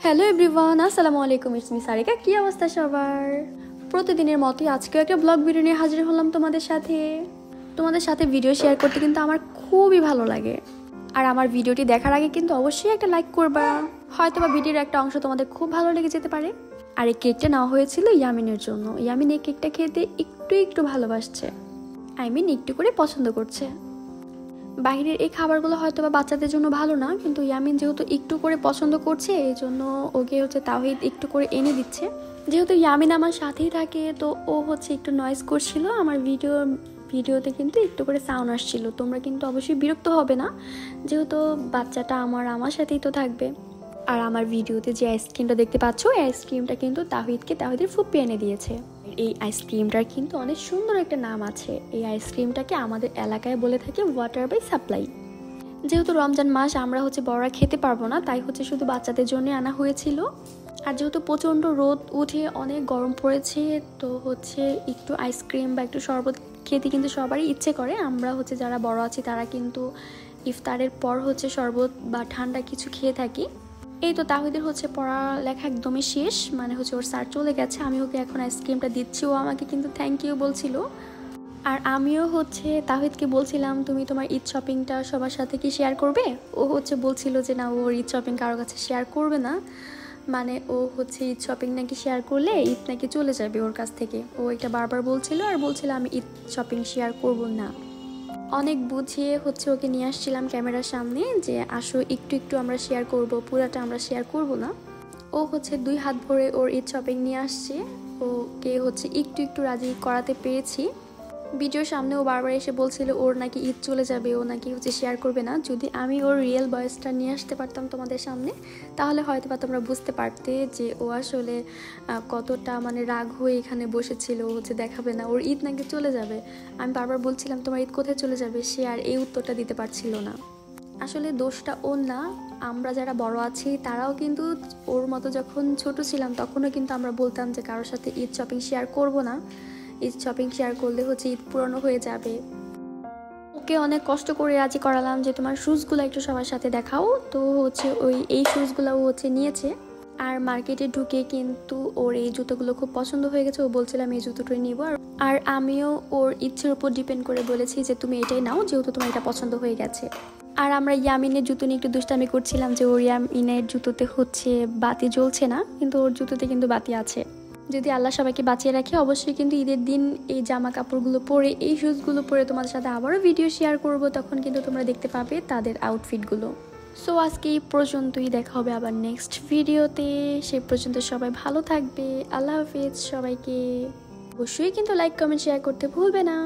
Hello everyone, আসসালামু আলাইকুম। It's me Sarika. কি অবস্থা সবার? প্রতিদিনের মতোই আজকেও একটা ব্লগ ভিডিও নিয়ে হাজির হলাম তোমাদের সাথে ভিডিও শেয়ার করতে কিন্তু আমার খুবই ভালো লাগে। আর আমার ভিডিওটি দেখার আগে কিন্তু অবশ্যই একটা লাইক করবা। হয়তোবা ভিডিওর একটা অংশ তোমাদের খুব ভালো লেগে যেতে পারে। আর এই কেকটা নেওয়া হয়েছিল ইয়ামিনের জন্য। ইয়ামিন এই কেকটা খেতে একটু ভালোবাসছে, একটু করে পছন্দ করছে। বাইরের এই খাবারগুলো হয়তো বা বাচ্চাদের জন্য ভালো না, কিন্তু ইয়ামিন যেহেতু একটু করে পছন্দ করছে এই জন্য ওকে তাওহীদ একটু করে এনে দিচ্ছে। যেহেতু ইয়ামিন আমার সাথেই থাকে তো ও একটু নয়েজ করছিল। আমার ভিডিওতে কিন্তু একটু করে সাউন্ড আসছিল। তোমরা কিন্তু অবশ্যই বিরক্ত হবে না, যেহেতু বাচ্চাটা আমার সাথেই তো থাকবে। আর আমার ভিডিওতে যে আইসক্রিমটা দেখতে পাচ্ছ, এই আইসক্রিমটা কিন্তু তাওহীদের ফুপ্পি এনে দিয়েছে। এই আইসক্রিমটার কিন্তু অনেক সুন্দর একটা নাম আছে। এই আইসক্রিমটাকে আমাদের এলাকায় বলে থাকে ওয়াটার বাই সাপ্লাই। যেহেতু রমজান মাস আমরা বড়রা খেতে পারবো না, তাই শুধু বাচ্চাদের জন্য আনা হয়েছিল। আর যেহেতু প্রচণ্ড রোদ উঠে অনেক গরম পড়েছে, তো একটু আইসক্রিম বা একটু শরবত খেতে কিন্তু সবারই ইচ্ছে করে। আমরা যারা বড় আছি তারা কিন্তু ইফতারের পর শরবত বা ঠান্ডা কিছু খেয়ে থাকি। এই তো তাওহীদের পড়ালেখা একদমই শেষ, মানে ওর স্যার চলে গেছে। আমি ওকে এখন আইসক্রিমটা দিচ্ছি। ও আমাকে কিন্তু থ্যাংক ইউ বলছিল। আর আমিও তাওহীদকে বলছিলাম তুমি তোমার ঈদ শপিংটা সবার সাথে কি শেয়ার করবে। ও বলছিল যে না, ওর ঈদ শপিং কারোর কাছে শেয়ার করবে না। মানে ও ঈদ শপিং নাকি শেয়ার করলে ঈদ নাকি চলে যাবে ওর কাছ থেকে। ও এটা বারবার বলছিল আর বলছিল আমি ঈদ শপিং শেয়ার করব না। অনেক বুঝিয়ে ওকে নিয়ে আসছিলাম ক্যামেরার সামনে যে আসো একটু আমরা শেয়ার করব, পুরাটা আমরা শেয়ার করব না। ও 2 হাত ভরে ওর ঈদ শপিং নিয়ে আসছে। ওকে একটু রাজি করাতে পেরেছি। ভিডিওর সামনে ও বারবার এসে বলছিল ওর নাকি ঈদ চলে যাবে, ও নাকি শেয়ার করবে না। যদি আমি ওর রিয়েল ভয়েসটা নিয়ে আসতে পারতাম তোমাদের সামনে, তাহলে হয়তো বা তোমরা বুঝতে পারতে যে ও আসলে কতটা রাগ হয়ে এখানে বসেছিল। ও দেখাবে না, ওর ঈদ নাকি চলে যাবে। আমি বারবার বলছিলাম তোমার ঈদ কোথায় চলে যাবে, সে আর এই উত্তরটা দিতে পারছিল না। আসলে দোষটা ওর না, আমরা যারা বড় আছি তারাও কিন্তু ওর মতো যখন ছোট ছিলাম তখনও কিন্তু আমরা বলতাম যে কারোর সাথে ঈদ শপিং শেয়ার করব না। ঈদ শপিং শেয়ার করলে ঈদ পুরনো হয়ে যাবে। ওকে অনেক কষ্ট করে রাজি করালাম যে তোমার শুজগুলো একটু সবার সাথে দেখাও। তো এই শুজগুলো ও নিয়েছে। আর মার্কেটে ঢুকে কিন্তু ওর এই জুতোগুলো খুব পছন্দ হয়ে গেছে। ও বলছিলাম এই জুতোটাই নিব। আর আমিও ওর ইচ্ছের উপর ডিপেন্ড করে বলেছি যে তুমি এটাই নাও, যেহেতু তোমার এটা পছন্দ হয়ে গেছে। আর আমরা ইয়ামিনের জুতো নিয়ে একটু দুষ্টামি করছিলাম যে ওর ইয়ামিনের জুতোতে বাতি জ্বলছে না, কিন্তু ওর জুতোতে কিন্তু বাতি আছে। যদি আল্লাহ সবাইকে বাঁচিয়ে রাখে, অবশ্যই কিন্তু ঈদের দিন এই জামা কাপড়গুলো পরে, এই শুজগুলো পরে তোমাদের সাথে আবারও ভিডিও শেয়ার করব। তখন কিন্তু তোমরা দেখতে পাবে তাদের আউটফিটগুলো। সো আজকে এই পর্যন্তই, দেখা হবে আবার নেক্সট ভিডিওতে। সেই পর্যন্ত সবাই ভালো থাকবে। আল্লাহ হাফিজ সবাইকে। অবশ্যই কিন্তু লাইক কমেন্ট শেয়ার করতে ভুলবে না।